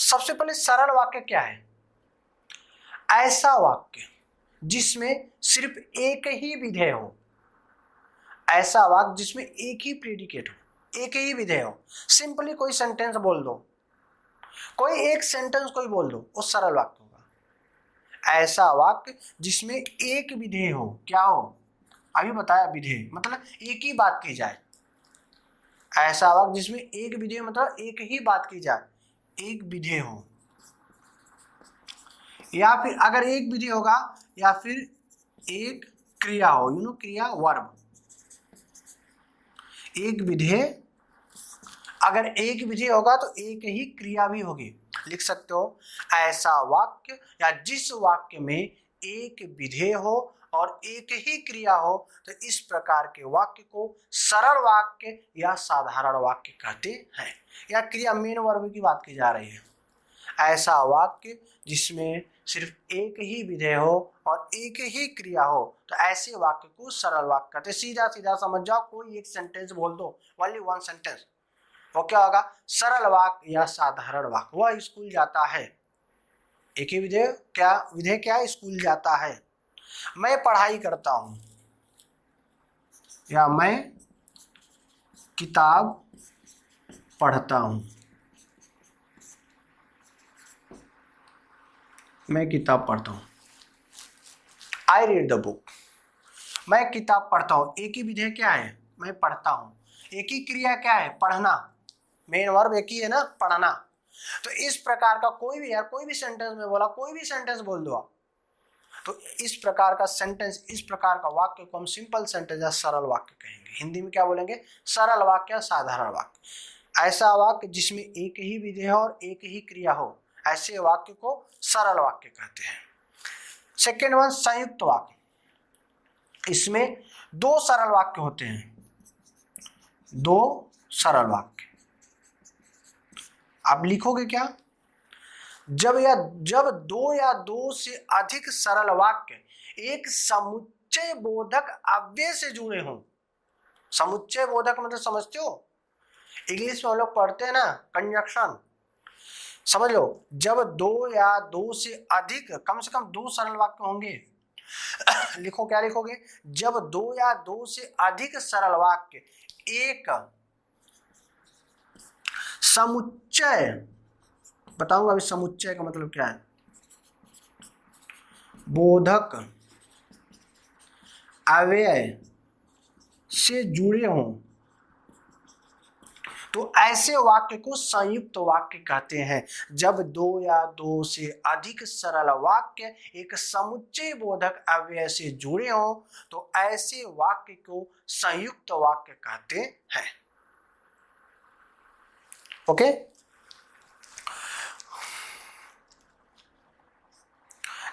[SPEAKER 1] सबसे पहले सरल वाक्य क्या है? ऐसा वाक्य जिसमें सिर्फ एक ही विधेय हो। ऐसा वाक्य जिसमें एक ही प्रेडिकेट हो, एक ही विधेय हो। सिंपली कोई सेंटेंस बोल दो, कोई एक सेंटेंस कोई बोल दो, वो सरल वाक्य होगा। ऐसा वाक्य जिसमें एक विधेय हो। क्या हो? अभी बताया, विधेय मतलब एक ही बात की जाए। ऐसा वाक्य जिसमें एक विधेय मतलब एक ही बात की जाए, एक विधेय हो। या फिर अगर एक विधेय होगा या फिर एक क्रिया हो, क्रिया, वर्ब। एक विधेय, अगर एक विधेय होगा तो एक ही क्रिया भी होगी। लिख सकते हो, ऐसा वाक्य या जिस वाक्य में एक विधेय हो और एक ही क्रिया हो, तो इस प्रकार के वाक्य को सरल वाक्य या साधारण वाक्य कहते हैं। या क्रिया, मेन वर्ब की बात की जा रही है। ऐसा वाक्य जिसमें सिर्फ एक ही विधेय हो और एक ही क्रिया हो, तो ऐसे वाक्य को सरल वाक्य कहते हैं। सीधा सीधा समझ जाओ, कोई एक सेंटेंस बोल दो, ओनली वन सेंटेंस, वो क्या होगा? सरल वाक्य या साधारण वाक्य। वह स्कूल जाता है, एक ही विधेय। क्या विधेय? क्या? स्कूल जाता है। मैं पढ़ाई करता हूं, या मैं किताब पढ़ता हूं। मैं किताब पढ़ता हूं, आई रीड द बुक। मैं किताब पढ़ता हूं, एक ही विधेय क्या है? मैं पढ़ता हूं। एक ही क्रिया क्या है? पढ़ना। मेन वर्ब एक ही है ना, पढ़ना। तो इस प्रकार का कोई भी, यार कोई भी सेंटेंस में बोला, कोई भी सेंटेंस बोल दो आप, तो इस प्रकार का सेंटेंस, इस प्रकार का वाक्य को हम सिंपल सेंटेंस या सरल वाक्य कहेंगे। हिंदी में क्या बोलेंगे? सरल वाक्य या साधारण वाक्य। ऐसा वाक्य जिसमें एक ही विधेय हो और एक ही क्रिया हो, ऐसे वाक्य को सरल वाक्य कहते हैं। सेकेंड वन, संयुक्त वाक्य। इसमें दो सरल वाक्य होते हैं, दो सरल वाक्य। आप लिखोगे क्या? जब दो या दो से अधिक सरल वाक्य एक समुच्चय बोधक अव्यय से जुड़े हों। समुच्चय बोधक मतलब समझते हो, इंग्लिश में हम लोग पढ़ते हैं ना कंजक्शन, समझ लो। जब दो या दो से अधिक, कम से कम दो सरल वाक्य होंगे लिखो, क्या लिखोगे? जब दो या दो से अधिक सरल वाक्य एक समुच्चय, बताऊंगा अभी समुच्चय का मतलब क्या है, बोधक अव्यय से जुड़े हों तो ऐसे वाक्य को संयुक्त वाक्य कहते हैं। जब दो या दो से अधिक सरल वाक्य एक समुच्चय बोधक अव्यय से जुड़े हों तो ऐसे वाक्य को संयुक्त वाक्य कहते हैं। ओके?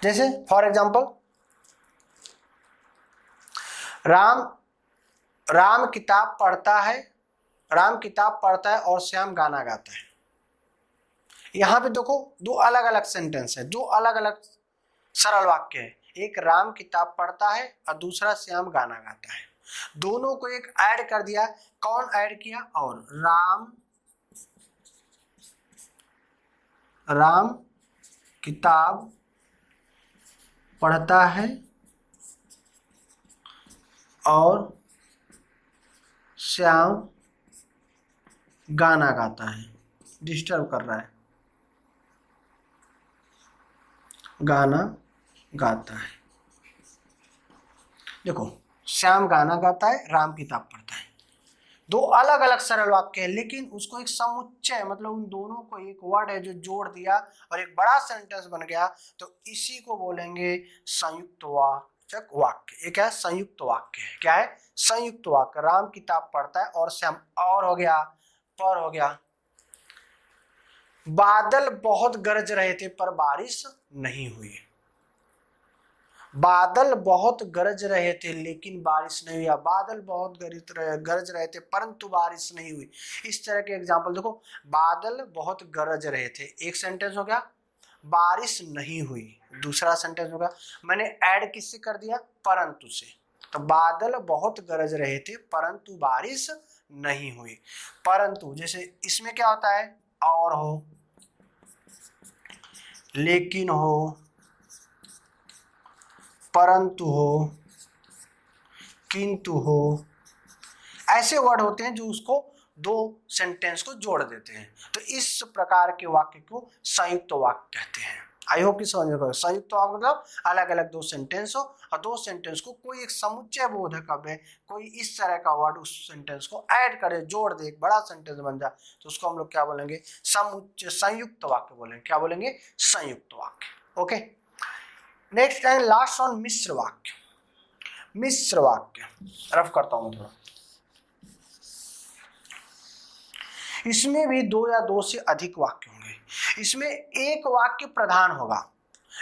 [SPEAKER 1] जैसे फॉर एग्जांपल, राम किताब पढ़ता है और श्याम गाना गाता है। यहां पे देखो दो अलग अलग सेंटेंस है, दो अलग अलग सरल वाक्य है। एक राम किताब पढ़ता है और दूसरा श्याम गाना गाता है। दोनों को एक ऐड कर दिया। कौन ऐड किया? और राम किताब पढ़ता है और श्याम गाना गाता है। डिस्टर्ब कर रहा है, गाना गाता है। देखो, श्याम गाना गाता है, राम किताब पढ़ता है। दो अलग अलग सरल वाक्य है, लेकिन उसको एक समुच्चय, मतलब उन दोनों को एक वर्ड है जो जोड़ दिया और एक बड़ा सेंटेंस बन गया, तो इसी को बोलेंगे संयुक्त वाचक वाक्य। ये क्या है? संयुक्त वाक्य है। क्या है? संयुक्त वाक्य। राम किताब पढ़ता है और श्याम, और हो गया, पर हो गया। बादल बहुत गरज रहे थे पर बारिश नहीं हुई। बादल बहुत गरज रहे थे लेकिन बारिश नहीं हुई। बादल बहुत गरज रहे थे परंतु बारिश नहीं हुई। इस तरह के एग्जाम्पल देखो। बादल बहुत गरज रहे थे, एक सेंटेंस हो गया। बारिश नहीं हुई, दूसरा सेंटेंस होगा। मैंने ऐड किससे कर दिया? परंतु से। तो बादल बहुत गरज रहे थे परंतु बारिश नहीं हुई। परंतु जैसे इसमें क्या होता है? और हो, लेकिन हो, परंतु हो, किंतु हो, ऐसे वर्ड होते हैं जो उसको दो सेंटेंस को जोड़ देते हैं। तो इस प्रकार के वाक्य को संयुक्त वाक्य कहते हैं। आई होप कि समझ में। संयुक्त वाक्य मतलब अलग अलग दो सेंटेंस हो और दो सेंटेंस को कोई एक समुच्चय बोधक अव्यय, कोई इस तरह का वर्ड उस सेंटेंस को ऐड करे, जोड़ दे, एक बड़ा सेंटेंस बन जाए, तो उसको हम लोग क्या बोलेंगे? समुच्चय, संयुक्त वाक्य बोलेंगे। क्या बोलेंगे? संयुक्त वाक्य। ओके, नेक्स्ट है लास्ट ऑन मिश्र वाक्य। मिश्र वाक्य रफ करता हूं थोड़ा। इसमें भी दो या दो से अधिक वाक्य होंगे। इसमें एक वाक्य प्रधान होगा।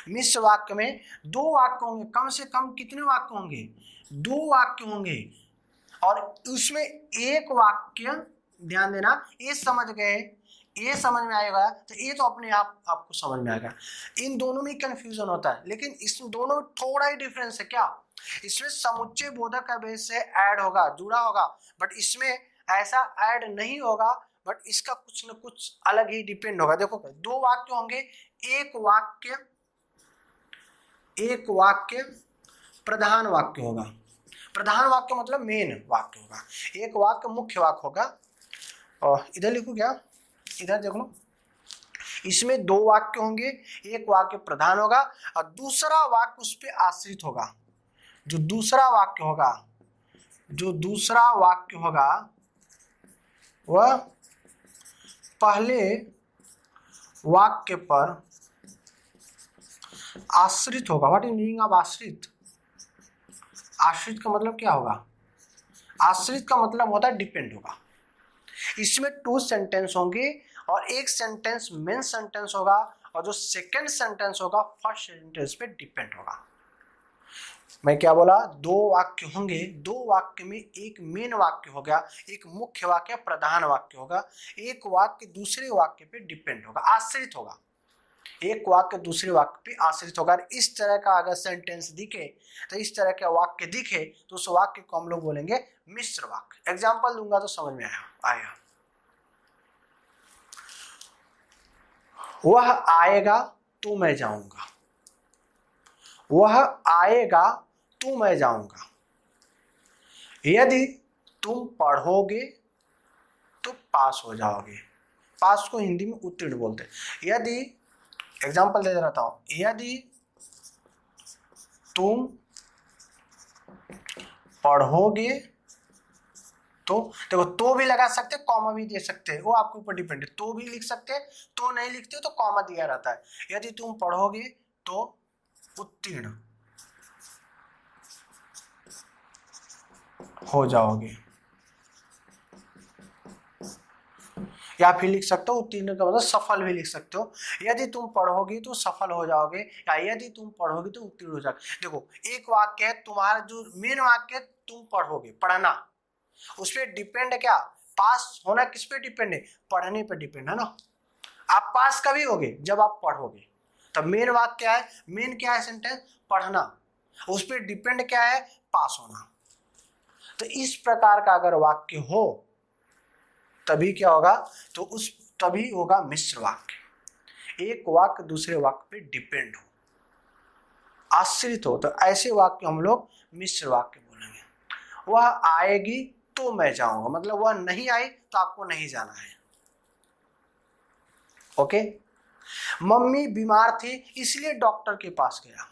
[SPEAKER 1] मिश्र वाक्य में दो वाक्य होंगे, कम से कम कितने वाक्य होंगे? दो वाक्य होंगे। और उसमें एक वाक्य, ध्यान देना, ये समझ गए, ये समझ में आएगा तो ये तो अपने आप आपको समझ में आएगा। इन दोनों में कंफ्यूजन होता है, लेकिन इस दोनों में थोड़ा ही डिफरेंस है। क्या? इसमें समुच्चय बोधक अव्यय से ऐड होगा, जुड़ा होगा, बट इसमें ऐसा ऐड नहीं होगा, बट इसका कुछ न कुछ अलग ही डिपेंड होगा। देखो, दो वाक्य होंगे, एक वाक्य प्रधान वाक्य होगा। प्रधान वाक्य मतलब मेन वाक्य होगा। एक वाक्य मुख्य वाक्य होगा। और इधर लिखो क्या? इधर देख लो, इसमें दो वाक्य होंगे, एक वाक्य प्रधान होगा और दूसरा वाक्य उस पर आश्रित होगा। जो दूसरा वाक्य होगा वह पहले वाक्य पर आश्रित होगा। व्हाट इज मीनिंग ऑफ आश्रित? आश्रित का मतलब क्या होगा? आश्रित का मतलब होता है डिपेंड होगा। इसमें टू सेंटेंस होंगे और एक सेंटेंस मेन सेंटेंस होगा और जो सेकंड सेंटेंस होगा फर्स्ट सेंटेंस पे डिपेंड होगा। मैं क्या बोला, दो वाक्य होंगे, दो वाक्य में एक मेन वाक्य हो गया, एक मुख्य वाक्य प्रधान वाक्य होगा, एक वाक्य दूसरे वाक्य पे डिपेंड होगा, आश्रित होगा, एक वाक्य दूसरे वाक्य पे आश्रित होगा। इस तरह का अगर सेंटेंस दिखे, तो इस तरह का वाक्य दिखे तो उस वाक्य को हम लोग बोलेंगे मिश्र वाक्य। एग्जाम्पल दूंगा तो समझ में आएगा। वह आएगा तो मैं जाऊंगा, वह आएगा तो मैं जाऊंगा। यदि तुम पढ़ोगे तो पास हो जाओगे। पास को हिंदी में उत्तीर्ण बोलते हैं। यदि, एग्जाम्पल दे रहा था, यदि तुम पढ़ोगे तो, देखो तो भी लगा सकते, कॉमा भी दे सकते हैं, वो आपके ऊपर डिपेंड है। तो भी लिख सकते हैं, तो नहीं लिखते तो कॉमा दिया रहता है। यदि तुम पढ़ोगे तो उत्तीर्ण हो जाओगे, या फिर लिख सकते हो उत्तीर्ण का मतलब सफल भी लिख सकते हो। यदि तुम पढ़ोगे तो सफल हो जाओगे, या यदि तुम पढ़ोगे तो उत्तीर्ण हो जाओगे। देखो एक वाक्य है, तुम्हारा जो मेन वाक्य है तुम पढ़ोगे, पढ़ना, उस पर डिपेंड है क्या, पास होना किस पे डिपेंड है, पढ़ने पे डिपेंड है ना। आप पास कभी होगे जब आप पढ़ोगे। तब मेन वाक्य क्या है, मेन क्या है सेंटेंस, पढ़ना, उस पर डिपेंड क्या है, पास होना। तो इस प्रकार का अगर वाक्य हो तभी क्या होगा, तो उस तभी होगा मिश्र वाक्य। एक वाक्य दूसरे वाक्य पे डिपेंड हो, आश्रित हो, तो ऐसे वाक्य हम लोग मिश्र वाक्य बोलेंगे। वह आएगी तो मैं जाऊंगा, मतलब वह नहीं आई तो आपको नहीं जाना है। ओके। मम्मी बीमार थी इसलिए डॉक्टर के पास गया।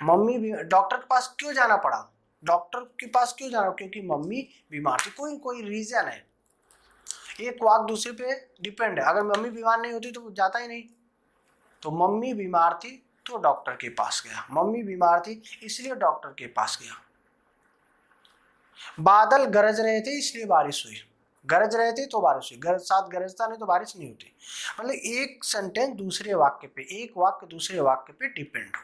[SPEAKER 1] मम्मी डॉक्टर के पास क्यों जाना पड़ा, डॉक्टर के पास क्यों जाना, क्योंकि मम्मी बीमार थी, कोई कोई रीजन है। एक वाक्य दूसरे पे डिपेंड है। अगर मम्मी बीमार नहीं होती तो वो जाता ही नहीं। तो मम्मी बीमार थी तो डॉक्टर के पास गया, मम्मी बीमार थी इसलिए डॉक्टर के पास गया। बादल गरज रहे थे इसलिए बारिश हुई, गरज रहे थे तो बारिश हुई, साथ गरजता नहीं तो बारिश नहीं होती। मतलब एक सेंटेंस दूसरे वाक्य पे, एक वाक्य दूसरे वाक्य पे डिपेंड हो।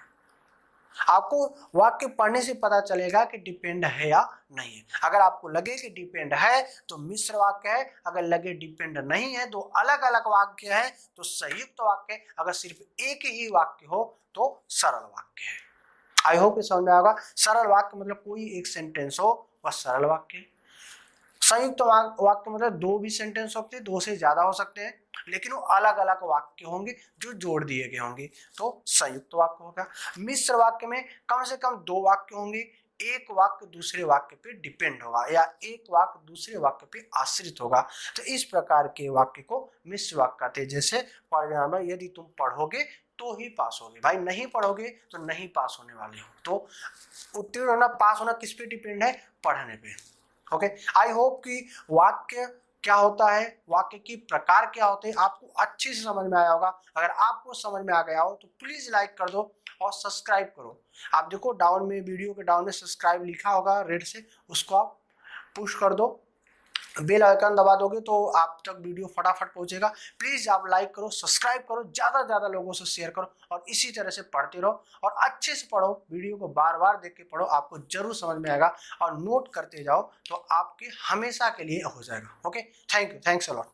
[SPEAKER 1] आपको वाक्य पढ़ने से पता चलेगा कि डिपेंड है या नहीं है। अगर आपको लगे कि डिपेंड है तो मिश्र वाक्य है, अगर लगे डिपेंड नहीं है, दो अलग अलग वाक्य है तो संयुक्त वाक्य है, अगर सिर्फ एक ही वाक्य हो तो सरल वाक्य है। आई होप ये समझ में आएगा। सरल वाक्य मतलब कोई एक सेंटेंस हो वह सरल वाक्य है। संयुक्त वाक्य मतलब दो भी सेंटेंस होते हैं, दो से ज्यादा हो सकते हैं, लेकिन वो अलग अलग वाक्य होंगे जो जोड़ दिए गए होंगे, तो संयुक्त वाक्य होगा। मिश्र वाक्य में कम से कम दो वाक्य होंगे, एक वाक्य दूसरे वाक्य पे डिपेंड होगा या एक वाक्य दूसरे वाक्य पे आश्रित होगा। तो इस प्रकार के वाक्य को मिश्र वाक्य कहते हैं। जैसे फॉर एग्जाम्पल, यदि तुम पढ़ोगे तो ही पास होगे, भाई नहीं पढ़ोगे तो नहीं पास होने वाले हो। तो उत्तीर्ण होना, पास होना किस पे डिपेंड है, पढ़ने पे। ओके, आई होप कि वाक्य क्या होता है, वाक्य की प्रकार क्या होते हैं, आपको अच्छे से समझ में आया होगा। अगर आपको समझ में आ गया हो तो प्लीज लाइक कर दो और सब्सक्राइब करो। आप देखो डाउन में, वीडियो के डाउन में सब्सक्राइब लिखा होगा रेड से, उसको आप पुश कर दो, बेल आइकन दबा दोगे तो आप तक वीडियो फटाफट पहुंचेगा। प्लीज आप लाइक करो, सब्सक्राइब करो, ज्यादा से ज्यादा लोगों से शेयर करो और इसी तरह से पढ़ते रहो और अच्छे से पढ़ो। वीडियो को बार बार देख के पढ़ो, आपको जरूर समझ में आएगा और नोट करते जाओ तो आपके हमेशा के लिए हो जाएगा। Okay, thank you, thanks a lot.